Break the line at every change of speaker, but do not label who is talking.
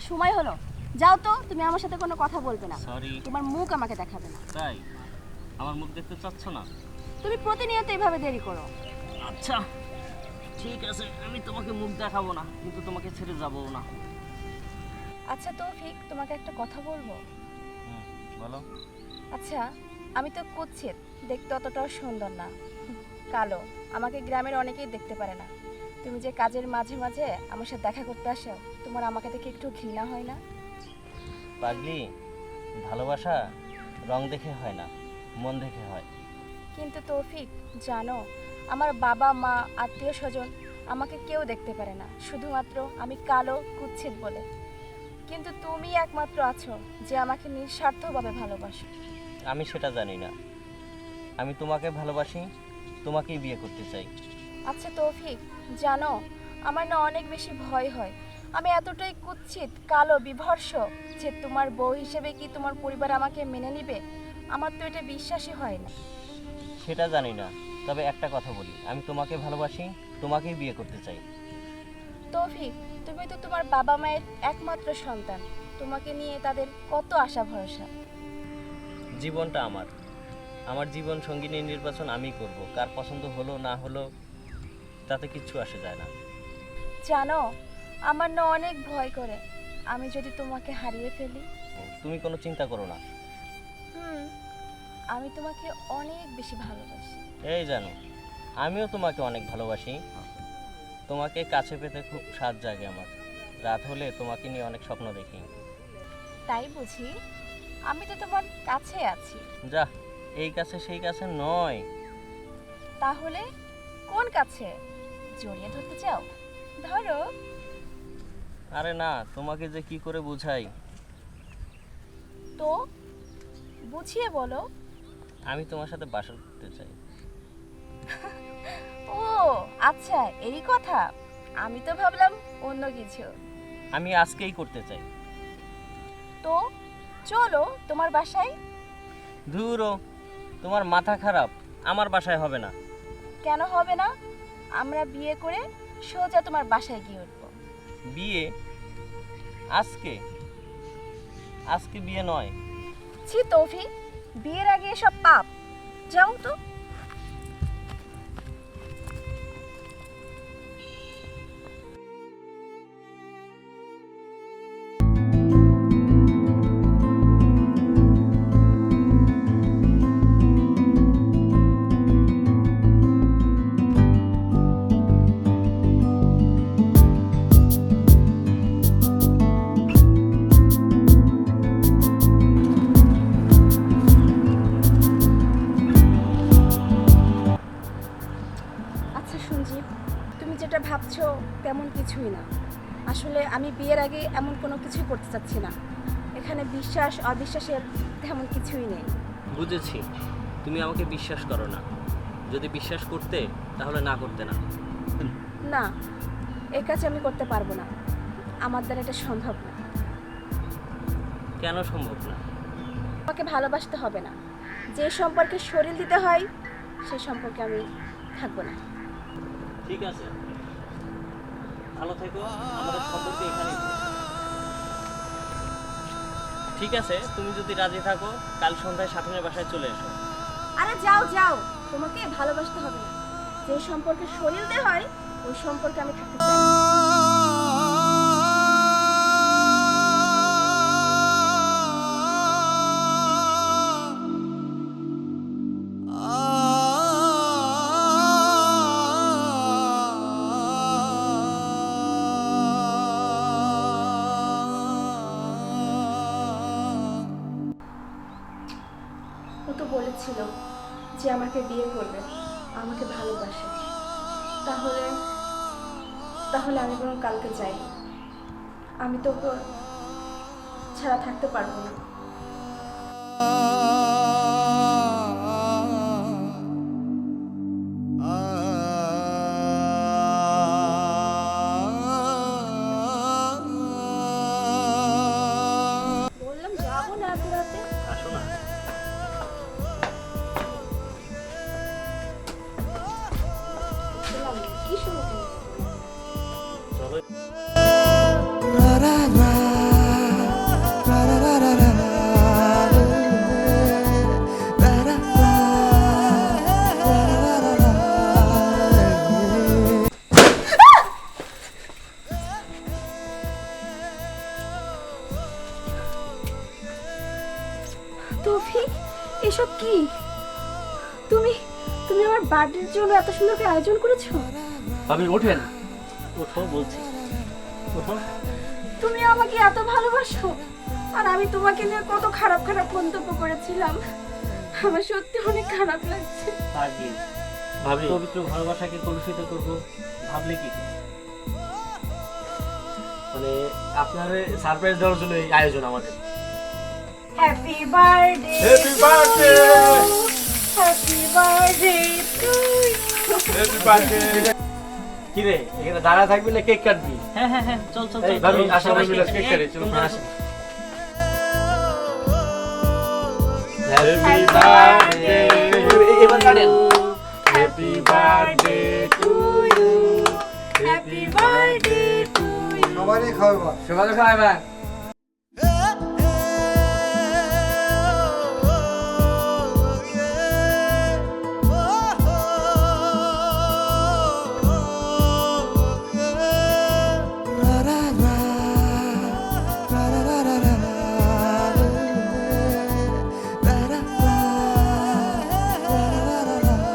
সময় হলো। যাও তো, তুমি আমার সাথে কোনো কথা বলবে না।
সরি।
তোমার মুখ আমাকে দেখাবে না।
তাই আমার মুখ দেখতে চাচ্ছ না?
তুমি প্রতিনিয়ত এভাবে দেরি করো।
আচ্ছা ঠিক আছে, আমি তোমাকে মুখ দেখাবো না, কিন্তু তোমাকে ছেড়ে যাবো না।
আচ্ছা তৌফিক, তোমাকে একটা কথা বলবো।
বলো।
আচ্ছা, আমি তো কুৎসিত, দেখতে অতটাও সুন্দর না, কালো। আমাকে গ্রামের অনেকেই দেখতে পারে না। তুমি যে কাজের মাঝে মাঝে আমার সাথে দেখা করতে আসো, তোমার আমাকে দেখে একটু ঘৃণা হয় না?
পাগলি, ভালোবাসা রং দেখে হয় না, মন দেখে হয়।
কিন্তু তৌফিক জানো, আমার বাবা মা আত্মীয় স্বজন আমাকে কেউ দেখতে পারে না, শুধুমাত্র আমি কালো কুৎসিত বলে। কিন্তু তুমি একমাত্র আছো যে আমাকে নিঃস্বার্থভাবে ভালোবাসো।
আমি সেটা জানি না। আমি তোমাকে ভালোবাসি, তোমাকেই বিয়ে করতে চাই।
আচ্ছা তৌফিক জানো, আমার না অনেক বেশি ভয় হয়। আমি এতটাই কুৎসিত, কালো, বিভৎস যে তোমার বউ হিসেবে কি তোমার পরিবার আমাকে মেনে নেবে? আমার তো এটা বিশ্বাসই হয় না।
সেটা জানি না, তবে একটা কথা বলি, আমি তোমাকে ভালোবাসি, তোমাকেই বিয়ে করতে চাই।
তৌফিক, তুমি তো তোমার বাবা মায়ের একমাত্র সন্তান, তোমাকে নিয়ে তাদের কত আশা ভরসা।
জীবনটা আমার, আমার জীবন সঙ্গিনী নির্বাচন আমিই করব। কার পছন্দ হলো না হলো তাতে কিচ্ছু আসে যায় না।
জানো, আমার না অনেক ভয় করে, আমি যদি তোমাকে হারিয়ে ফেলি।
তুমি কোনো চিন্তা করো না।
আমি তোমাকে অনেক বেশি ভালোবাসি।
এই জানো, আমিও তোমাকে অনেক ভালোবাসি। তোমাকে কাছে পেতে খুব স্বাদ জাগে আমার। রাত হলে তোমাকে নিয়ে অনেক স্বপ্ন দেখি।
তাই বুঝি? আমি তো তোমার কাছে আছি।
যা, এই কাছে সেই কাছে নয়।
তাহলে কোন কাছে? জড়িয়ে ধরতে চাও? ধরো।
আরে না, তোমাকে যে কি করে বুঝাই।
তো বুঝিয়ে বলো।
আমি তোমার সাথে বাসর করতে চাই।
ও আচ্ছা, এই কথা। আমি তো ভাবলাম অন্য কিছু।
আমি আজকেই করতে চাই।
তো চলো তোমার বাসায়।
ধুরো, তোমার মাথা খারাপ, আমার বাসায় হবে না।
কেন হবে না? আমরা বিয়ে করে সোজা তোমার বাসায় গিয়ে উঠবো।
বিয়ে? আজকে? আজকে বিয়ে নয়।
ছি তৌফিক, বিয়ের আগে এসব পাপ। যাও তো। আচ্ছা সঞ্জীব, তুমি যেটা ভাবছো তেমন কিছুই না। আসলে আমি বিয়ের আগে এমন কোনো কিছুই করতে চাচ্ছি না। এখানে বিশ্বাস অবিশ্বাসের তেমন কিছুই নেই।
বুঝেছি, তুমি আমাকে বিশ্বাস করো না। যদি বিশ্বাস করতে তাহলে না করতে না।
না, এই কাজ আমি করতে পারবো না। আমার দ্বারা এটা সম্ভব না।
কেন সম্ভব না?
আমাকে ভালোবাসতে হবে না। যে সম্পর্কে শরীর দিতে হয় সেই সম্পর্কে আমি থাকবো না।
ঠিক আছে, ভালো থেকো। আমাদের সম্পর্কে এখানেই শেষ। ঠিক আছে, তুমি যদি রাজি থাকো কাল সন্ধ্যায় সাথনের বাসায় চলে এসো।
আরে যাও যাও, তোমাকে ভালোবাসতে হবে না। যে সম্পর্কে শরীর দিতে হয় ওই সম্পর্কে আমি থাকতে চাই না। ও তো বলেছিল যে আমাকে বিয়ে করবে, আমাকে ভালোবাসে। তাহলে তাহলে আমি বরং কালকে যাই। আমি তো ওকে ছাড়া থাকতে পারবো না। বললাম যাবো না এত রাতে।
আসো না।
বললাম, কি শুরু করবো?
চলো।
La la la
তুমি তুমি আমার বার্থডের জন্য এত সুন্দর করে আয়োজন করেছো?
ভাবি ওঠেন।
ওঠো বলছি।
ওঠো।
তুমি আমাকে এত ভালোবাসো, আর আমি তোমাকে নিয়ে কত খারাপ খারাপ মন্তব্য করেছিলাম। আমার সত্যি অনেক খারাপ লাগছে।
পাগলি,
ভাবি
পবিত্র ভালোবাসাকে কলুষিত করবো ভাবলে কি করে?
মানে আপনার সারপ্রাইজ দেওয়ার জন্য এই আয়োজন আমাদের।
Happy birthday,
happy birthday,
happy birthday two
happy birthday.
কি রে, এখানে দাঁড়া থাকবি না কেক কাটবি?
হ্যাঁ হ্যাঁ হ্যাঁ, চল চল
এই
চল,
ভাবি,
চল,
আসো,
সবাই
সবাই মিলে
কেক
কেক কাটি, চলো,
তোমরা
আসো।
আসো।
হ্যাপি বার্থডে,
এবার কাটেন।
Happy birthday to you,
happy birthday to you.
সবারই খাওয়াবা।
সবাই খাওয়াবেন।